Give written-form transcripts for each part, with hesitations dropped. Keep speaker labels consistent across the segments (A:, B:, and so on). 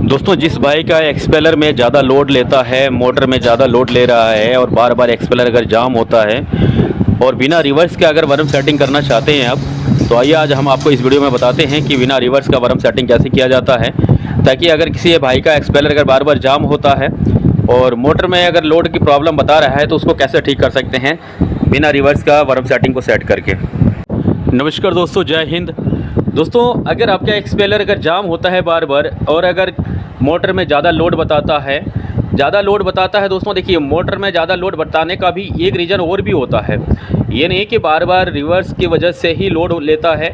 A: दोस्तों, जिस बाइक का एक्सपेलर में ज़्यादा लोड लेता है, मोटर में ज़्यादा लोड ले रहा है और बार बार एक्सपेलर अगर जाम होता है और बिना रिवर्स के अगर वर्म सेटिंग करना चाहते हैं आप, तो आइए आज हम आपको इस वीडियो में बताते हैं कि बिना रिवर्स का वर्म सेटिंग कैसे किया जाता है, ताकि अगर किसी भाई का एक्सपेलर अगर बार बार जाम होता है और मोटर में अगर लोड की प्रॉब्लम बता रहा है तो उसको कैसे ठीक कर सकते हैं बिना रिवर्स का वर्म सेटिंग को सेट करके। नमस्कार दोस्तों, जय हिंद। दोस्तों, अगर आपका एक्सपेलर अगर जाम होता है बार बार और अगर मोटर में ज़्यादा लोड बताता है दोस्तों, देखिए मोटर में ज़्यादा लोड बताने का भी एक रीज़न और भी होता है। ये नहीं कि बार बार रिवर्स की वजह से ही लोड लेता है,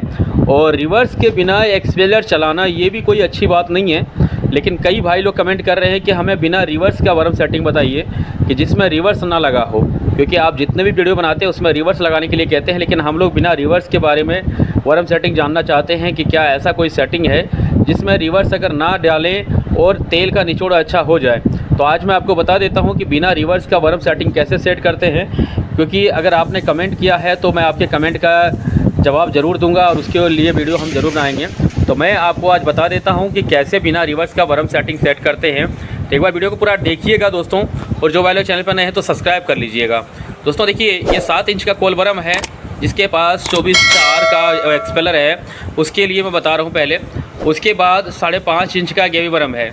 A: और रिवर्स के बिना एक्सपेलर चलाना ये भी कोई अच्छी बात नहीं है। लेकिन कई भाई लोग कमेंट कर रहे हैं कि हमें बिना रिवर्स का वर्म सेटिंग बताइए कि जिसमें रिवर्स ना लगा हो, क्योंकि आप जितने भी वीडियो बनाते हैं उसमें रिवर्स लगाने के लिए कहते हैं, लेकिन हम लोग बिना रिवर्स के बारे में वर्म सेटिंग जानना चाहते हैं कि क्या ऐसा कोई सेटिंग है जिसमें रिवर्स अगर ना डालें और तेल का निचोड़ अच्छा हो जाए। तो आज मैं आपको बता देता हूं कि बिना रिवर्स का वर्म सेटिंग कैसे सेट करते हैं, क्योंकि अगर आपने कमेंट किया है तो मैं आपके कमेंट का जवाब ज़रूर दूंगा और उसके लिए वीडियो हम ज़रूर बनाएंगे। तो मैं आपको आज बता देता हूं कि कैसे बिना रिवर्स का वर्म सेटिंग सेट करते हैं। तो एक बार वीडियो को पूरा देखिएगा दोस्तों, और जो वाले चैनल पर नए हैं तो सब्सक्राइब कर लीजिएगा। दोस्तों देखिए, ये 7 इंच का कोल वर्म है जिसके पास 24/4 का एक्सपेलर है, उसके लिए मैं बता रहा हूँ पहले। उसके बाद 5.5 इंच का गेवी वर्म है।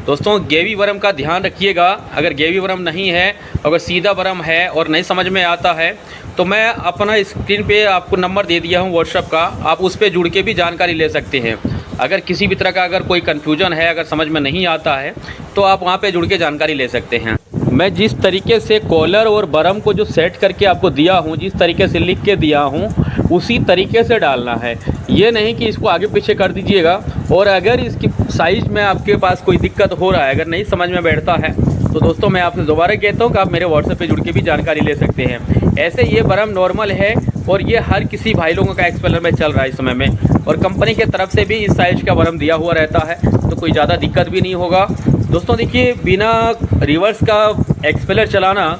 A: दोस्तों, गेवी वर्म का ध्यान रखिएगा। अगर गेवी वर्म नहीं है, अगर सीधा वर्म है और नहीं समझ में आता है तो मैं अपना स्क्रीन पे आपको नंबर दे दिया हूँ व्हाट्सएप का, आप उस पर जुड़ के भी जानकारी ले सकते हैं। अगर किसी भी तरह का अगर कोई कन्फ्यूजन है, अगर समझ में नहीं आता है तो आप वहाँ पे जुड़ के जानकारी ले सकते हैं। मैं जिस तरीके से कॉलर और बरम को जो सेट करके आपको दिया हूँ, जिस तरीके से लिख के दिया हूँ, उसी तरीके से डालना है। ये नहीं कि इसको आगे पीछे कर दीजिएगा और अगर इसकी साइज़ में आपके पास कोई दिक्कत हो रहा है, अगर नहीं समझ में बैठता है, तो दोस्तों मैं आपसे दोबारा कहता हूँ कि आप मेरे व्हाट्सएप पे जुड़ के भी जानकारी ले सकते हैं। ऐसे ये बरम नॉर्मल है और ये हर किसी भाई लोगों का एक्सपेलर में चल रहा है इस समय में, और कंपनी की तरफ से भी इस साइज़ का बरम दिया हुआ रहता है, तो कोई ज़्यादा दिक्कत भी नहीं होगा। दोस्तों देखिए, बिना रिवर्स का एक्सपेलर चलाना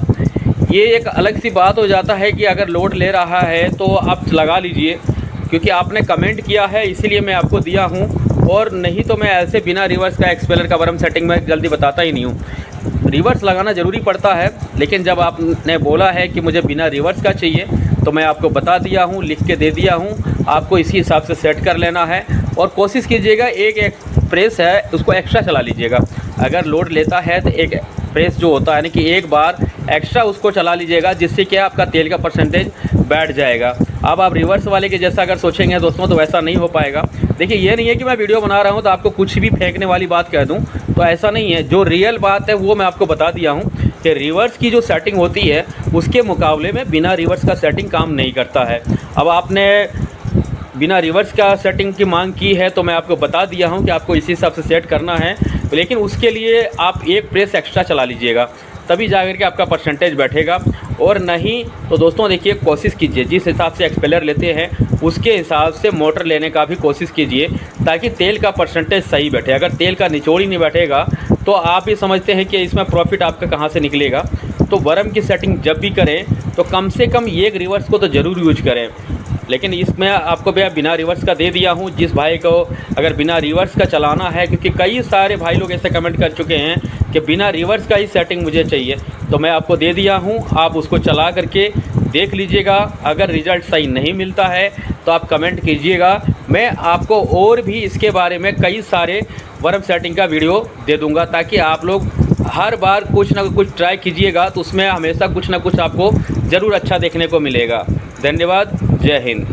A: ये एक अलग सी बात हो जाता है कि अगर लोड ले रहा है तो आप लगा लीजिए, क्योंकि आपने कमेंट किया है इसीलिए मैं आपको दिया हूँ, और नहीं तो मैं ऐसे बिना रिवर्स का एक्सपेलर का वर्म सेटिंग में जल्दी बताता ही नहीं हूँ। रिवर्स लगाना ज़रूरी पड़ता है, लेकिन जब आपने बोला है कि मुझे बिना रिवर्स का चाहिए तो मैं आपको बता दिया हूँ, लिख के दे दिया हूँ। आपको इसी हिसाब से सेट कर लेना है और कोशिश कीजिएगा एक प्रेस है उसको एक्स्ट्रा चला लीजिएगा। अगर लोड लेता है तो एक प्रेस जो होता है ना कि एक बार एक्स्ट्रा उसको चला लीजिएगा, जिससे कि आपका तेल का परसेंटेज बैठ जाएगा। अब आप रिवर्स वाले के जैसा अगर सोचेंगे दोस्तों तो वैसा नहीं हो पाएगा। देखिए, ये नहीं है कि मैं वीडियो बना रहा हूँ तो आपको कुछ भी फेंकने वाली बात कह दूँ, तो ऐसा नहीं है। जो रियल बात है वो मैं आपको बता दिया हूँ कि रिवर्स की जो सेटिंग होती है उसके मुकाबले में बिना रिवर्स का सेटिंग काम नहीं करता है। अब आपने बिना रिवर्स का सेटिंग की मांग की है तो मैं आपको बता दिया हूं कि आपको इसी हिसाब से सेट करना है, लेकिन उसके लिए आप एक प्रेस एक्स्ट्रा चला लीजिएगा, तभी जाकर के आपका परसेंटेज बैठेगा। और नहीं तो दोस्तों देखिए, कोशिश कीजिए जिस हिसाब से एक्सपेलर लेते हैं उसके हिसाब से मोटर लेने का भी कोशिश कीजिए, ताकि तेल का परसेंटेज सही बैठे। अगर तेल का निचोड़ ही नहीं बैठेगा तो आप ही समझते हैं कि इसमें प्रॉफिट आपका कहाँ से निकलेगा। तो वर्म की सेटिंग जब भी करें तो कम से कम एक रिवर्स को तो ज़रूर यूज करें, लेकिन इसमें आपको भैया बिना रिवर्स का दे दिया हूँ। जिस भाई को अगर बिना रिवर्स का चलाना है, क्योंकि कई सारे भाई लोग ऐसे कमेंट कर चुके हैं कि बिना रिवर्स का ही सेटिंग मुझे चाहिए, तो मैं आपको दे दिया हूँ। आप उसको चला करके देख लीजिएगा। अगर रिज़ल्ट सही नहीं मिलता है तो आप कमेंट कीजिएगा, मैं आपको और भी इसके बारे में कई सारे वर्म सेटिंग का वीडियो दे दूँगा, ताकि आप लोग हर बार कुछ ना कुछ ट्राई कीजिएगा तो उसमें हमेशा कुछ ना कुछ आपको ज़रूर अच्छा देखने को मिलेगा। धन्यवाद, जय हिंद।